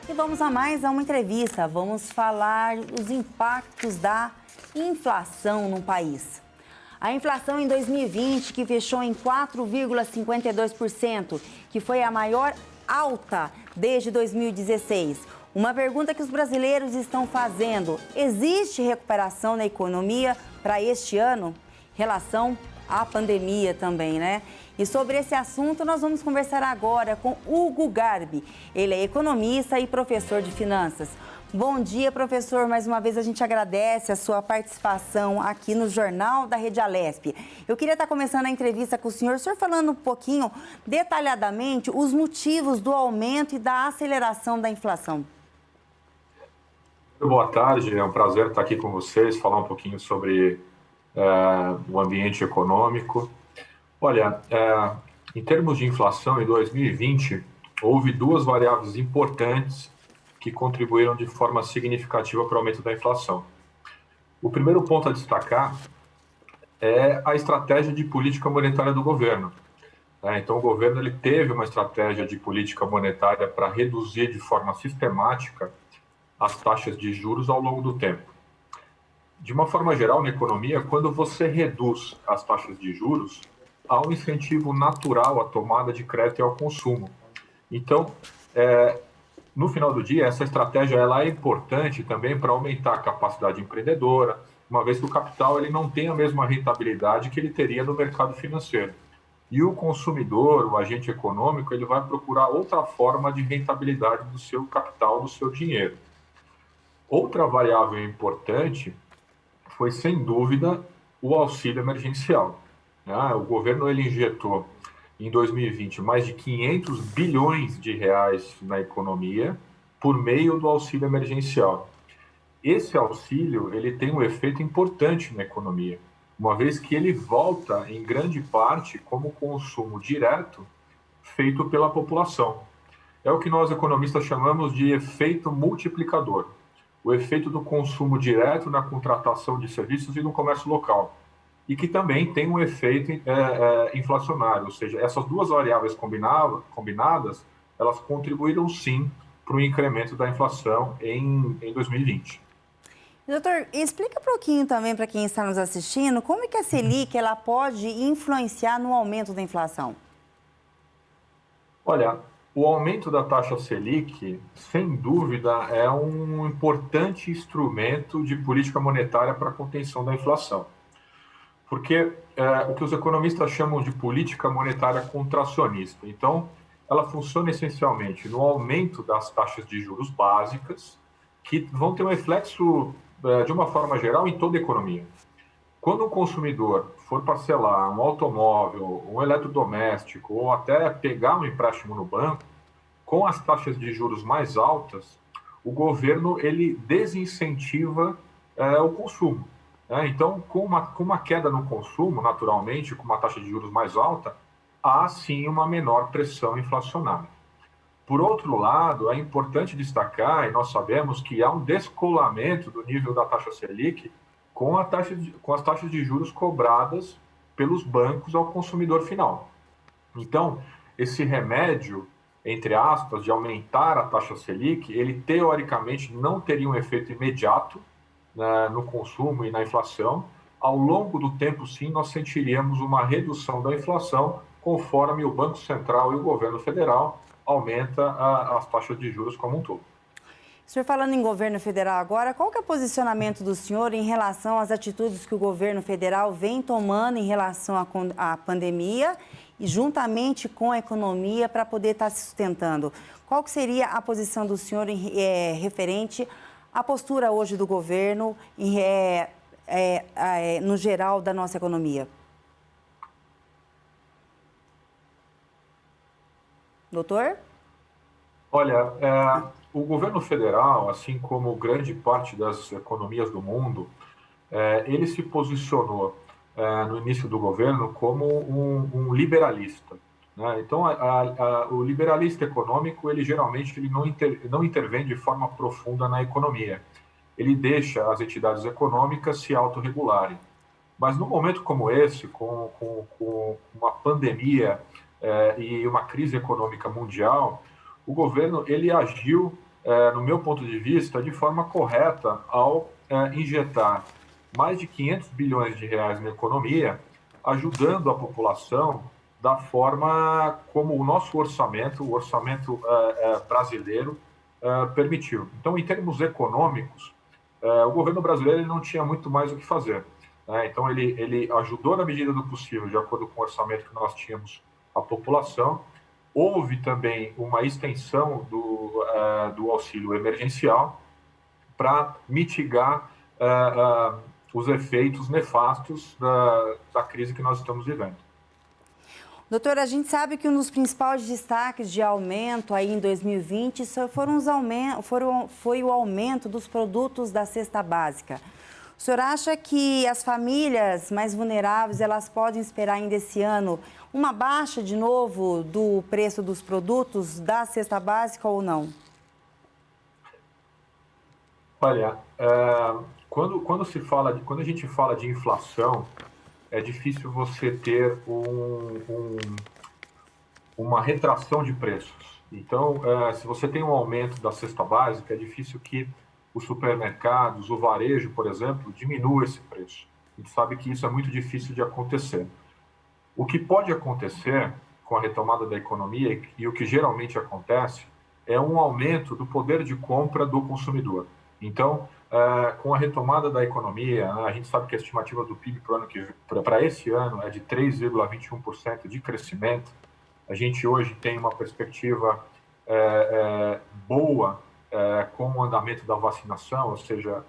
E vamos a mais uma entrevista. Vamos falar dos impactos da inflação no país. A inflação em 2020, que fechou em 4,52%, que foi a maior alta desde 2016. Uma pergunta que os brasileiros estão fazendo: existe recuperação na economia para este ano? Em relação à pandemia também, né? E sobre esse assunto nós vamos conversar agora com Hugo Garbi. Ele é economista e professor de finanças. Bom dia, professor. Mais uma vez a gente agradece a sua participação aqui no Jornal da Rede Alesp. Eu queria estar começando a entrevista com o senhor falando um pouquinho, detalhadamente, os motivos do aumento e da aceleração da inflação. Boa tarde, é um prazer estar aqui com vocês, falar um pouquinho sobre o ambiente econômico. Olha, em termos de inflação, em 2020, houve duas variáveis importantes que contribuíram de forma significativa para o aumento da inflação. O primeiro ponto a destacar é a estratégia de política monetária do governo. Então, o governo ele teve uma estratégia de política monetária para reduzir de forma sistemática as taxas de juros ao longo do tempo. De uma forma geral, na economia, quando você reduz as taxas de juros, há um incentivo natural à tomada de crédito e ao consumo. Então, no final do dia, essa estratégia ela é importante também para aumentar a capacidade empreendedora, uma vez que o capital ele não tem a mesma rentabilidade que ele teria no mercado financeiro. E o consumidor, o agente econômico, ele vai procurar outra forma de rentabilidade do seu capital, do seu dinheiro. Outra variável importante foi, sem dúvida, o auxílio emergencial. O governo ele injetou, em 2020, mais de 500 bilhões de reais na economia por meio do auxílio emergencial. Esse auxílio ele tem um efeito importante na economia, uma vez que ele volta, em grande parte, como consumo direto feito pela população. É o que nós economistas chamamos de efeito multiplicador. O efeito do consumo direto na contratação de serviços e no comércio local, e que também tem um efeito inflacionário, ou seja, essas duas variáveis combinadas, elas contribuíram sim para o incremento da inflação em 2020. Doutor, explica um pouquinho também para quem está nos assistindo, como é que a Selic ela pode influenciar no aumento da inflação? Olha, o aumento da taxa Selic, sem dúvida, é um importante instrumento de política monetária para a contenção da inflação. Porque o que os economistas chamam de política monetária contracionista. Então, ela funciona essencialmente no aumento das taxas de juros básicas, que vão ter um reflexo, de uma forma geral, em toda a economia. Quando o consumidor for parcelar um automóvel, um eletrodoméstico ou até pegar um empréstimo no banco, com as taxas de juros mais altas, o governo ele desincentiva o consumo. Então, com uma queda no consumo, naturalmente, com uma taxa de juros mais alta, há sim uma menor pressão inflacionária. Por outro lado, é importante destacar, e nós sabemos que há um descolamento do nível da taxa Selic com as taxas de juros cobradas pelos bancos ao consumidor final. Então, esse remédio, entre aspas, de aumentar a taxa Selic, ele teoricamente não teria um efeito imediato no consumo e na inflação. Ao longo do tempo, sim, nós sentiríamos uma redução da inflação conforme o Banco Central e o governo federal aumenta as taxas de juros como um todo. O senhor falando em governo federal agora, qual que é o posicionamento do senhor em relação às atitudes que o governo federal vem tomando em relação à pandemia e juntamente com a economia para poder estar se sustentando? Qual que seria a posição do senhor referente à postura hoje do governo no geral da nossa economia? Doutor? Olha, o governo federal, assim como grande parte das economias do mundo, ele se posicionou no início do governo como um liberalista. Então, o liberalista econômico, ele geralmente não intervém de forma profunda na economia. Ele deixa as entidades econômicas se autorregularem. Mas num momento como esse, com uma pandemia e uma crise econômica mundial, o governo ele agiu no meu ponto de vista, de forma correta ao injetar mais de 500 bilhões de reais na economia, ajudando a população da forma como o nosso orçamento, o orçamento brasileiro, permitiu. Então, em termos econômicos, o governo brasileiro ele não tinha muito mais o que fazer. Então, ele ajudou na medida do possível, de acordo com o orçamento que nós tínhamos, a população. Houve também uma extensão do auxílio emergencial para mitigar os efeitos nefastos da crise que nós estamos vivendo. Doutor, a gente sabe que um dos principais destaques de aumento aí em 2020 foi o aumento dos produtos da cesta básica. O senhor acha que as famílias mais vulneráveis elas podem esperar ainda esse ano uma baixa de novo do preço dos produtos da cesta básica ou não? Olha, quando a gente fala de inflação, é difícil você ter uma retração de preços. Então, se você tem um aumento da cesta básica, é difícil que os supermercados, o varejo, por exemplo, diminua esse preço. A gente sabe que isso é muito difícil de acontecer. O que pode acontecer com a retomada da economia, e o que geralmente acontece, é um aumento do poder de compra do consumidor. Então, com a retomada da economia, a gente sabe que a estimativa do PIB para esse ano é de 3,21% de crescimento. A gente hoje tem uma perspectiva boa com o andamento da vacinação, ou seja,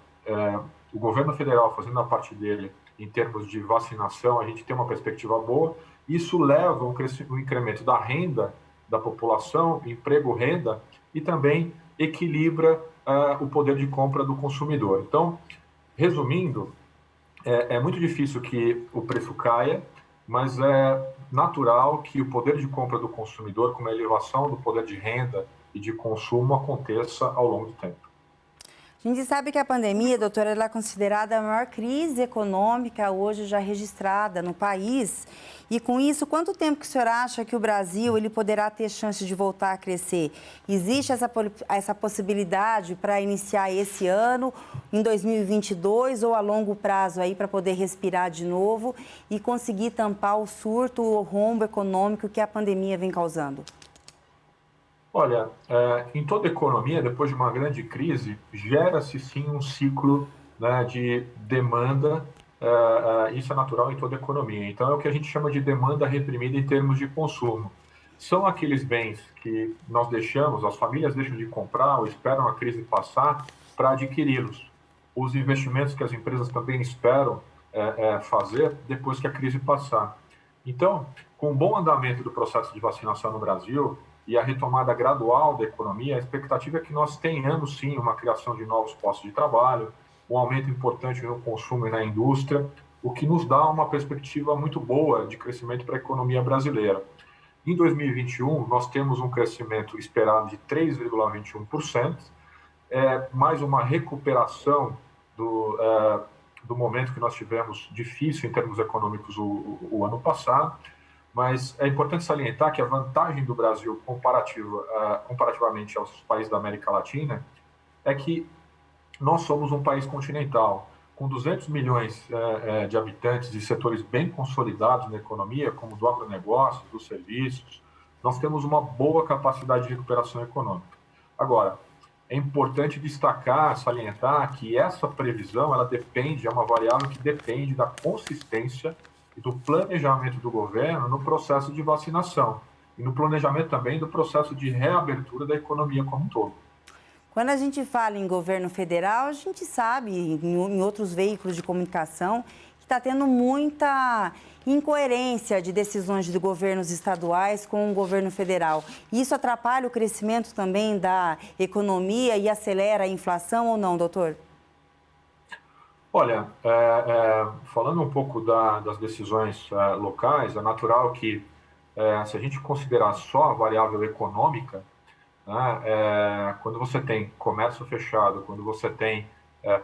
o governo federal fazendo a parte dele em termos de vacinação, a gente tem uma perspectiva boa. Isso leva um incremento da renda da população, emprego, renda, e também equilibra o poder de compra do consumidor. Então, resumindo, é muito difícil que o preço caia, mas é natural que o poder de compra do consumidor, com a elevação do poder de renda e de consumo, aconteça ao longo do tempo. A gente sabe que a pandemia, doutora, ela é considerada a maior crise econômica hoje já registrada no país. E com isso, quanto tempo que o senhor acha que o Brasil ele poderá ter chance de voltar a crescer? Existe essa possibilidade para iniciar esse ano, em 2022, ou a longo prazo aí para poder respirar de novo e conseguir tampar o surto, o rombo econômico que a pandemia vem causando? Olha, em toda economia, depois de uma grande crise, gera-se sim um ciclo, né, de demanda. Isso é natural em toda economia. Então, é o que a gente chama de demanda reprimida em termos de consumo. São aqueles bens que nós deixamos, as famílias deixam de comprar ou esperam a crise passar para adquiri-los. Os investimentos que as empresas também esperam fazer depois que a crise passar. Então, com o bom andamento do processo de vacinação no Brasil e a retomada gradual da economia, a expectativa é que nós tenhamos, sim, uma criação de novos postos de trabalho, um aumento importante no consumo e na indústria, o que nos dá uma perspectiva muito boa de crescimento para a economia brasileira. Em 2021, nós temos um crescimento esperado de 3,21%, mais uma recuperação do momento que nós tivemos difícil em termos econômicos o ano passado, mas é importante salientar que a vantagem do Brasil comparativamente aos países da América Latina é que nós somos um país continental, com 200 milhões de habitantes e setores bem consolidados na economia, como do agronegócio, dos serviços. Nós temos uma boa capacidade de recuperação econômica. Agora, é importante destacar, salientar que essa previsão, ela é uma variável que depende da consistência e do planejamento do governo no processo de vacinação e no planejamento também do processo de reabertura da economia como um todo. Quando a gente fala em governo federal, a gente sabe, em outros veículos de comunicação, que está tendo muita incoerência de decisões de governos estaduais com o governo federal. Isso atrapalha o crescimento também da economia e acelera a inflação ou não, doutor? Olha, falando um pouco das decisões locais, é natural que, se a gente considerar só a variável econômica, né, quando você tem comércio fechado, quando você tem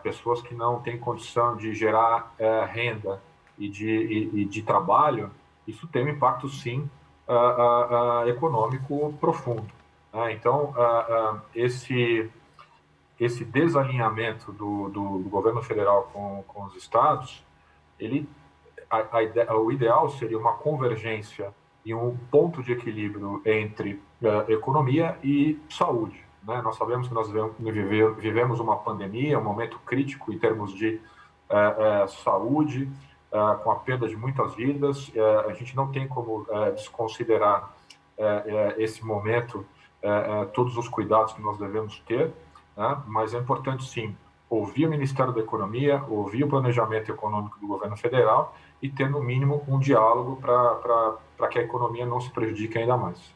pessoas que não têm condição de gerar renda e de trabalho, isso tem um impacto, sim, econômico profundo. né? Então, esse desalinhamento do governo federal com os estados, o ideal seria uma convergência e um ponto de equilíbrio entre economia e saúde, né? Nós sabemos que nós vivemos uma pandemia, um momento crítico em termos de saúde, com a perda de muitas vidas. A gente não tem como desconsiderar esse momento, todos os cuidados que nós devemos ter, né? Mas é importante, sim, ouvir o Ministério da Economia, ouvir o planejamento econômico do governo federal e ter, no mínimo, um diálogo para que a economia não se prejudique ainda mais.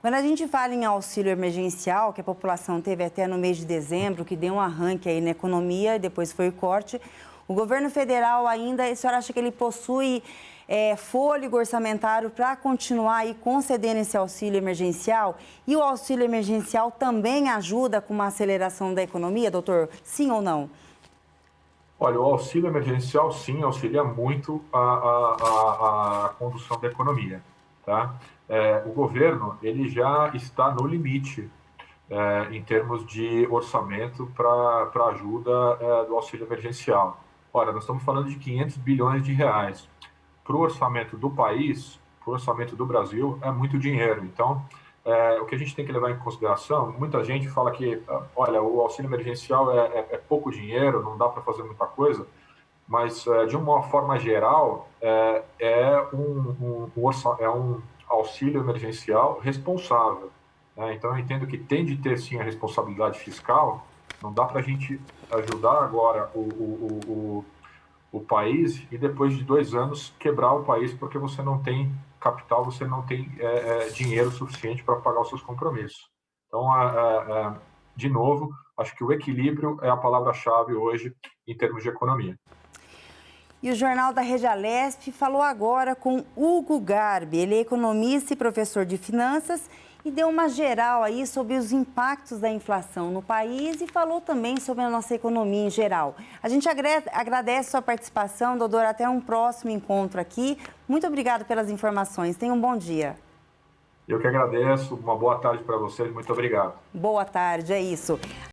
Quando a gente fala em auxílio emergencial, que a população teve até no mês de dezembro, que deu um arranque aí na economia, depois foi o corte, o governo federal ainda, a senhora acha que ele possui fôlego orçamentário para continuar aí concedendo esse auxílio emergencial? E o auxílio emergencial também ajuda com uma aceleração da economia, doutor? Sim ou não? Olha, o auxílio emergencial, sim, auxilia muito a condução da economia, tá? O governo, ele já está no limite em termos de orçamento para ajuda do auxílio emergencial. Ora, nós estamos falando de 500 bilhões de reais. Para o orçamento do país, para o orçamento do Brasil, é muito dinheiro. Então, o que a gente tem que levar em consideração, muita gente fala que, olha, o auxílio emergencial é pouco dinheiro, não dá para fazer muita coisa, mas, de uma forma geral, é um auxílio emergencial responsável, né? Então, eu entendo que tem de ter, sim, a responsabilidade fiscal. Não dá para a gente ajudar agora o país e depois de 2 anos quebrar o país porque você não tem capital, você não tem dinheiro suficiente para pagar os seus compromissos. Então, de novo, acho que o equilíbrio é a palavra-chave hoje em termos de economia. E o Jornal da Rede Alesp falou agora com Hugo Garbi. Ele é economista e professor de finanças e deu uma geral aí sobre os impactos da inflação no país e falou também sobre a nossa economia em geral. A gente agradece sua participação, doutor. Até um próximo encontro aqui. Muito obrigada pelas informações. Tenha um bom dia. Eu que agradeço. Uma boa tarde para vocês. Muito obrigado. Boa tarde, é isso.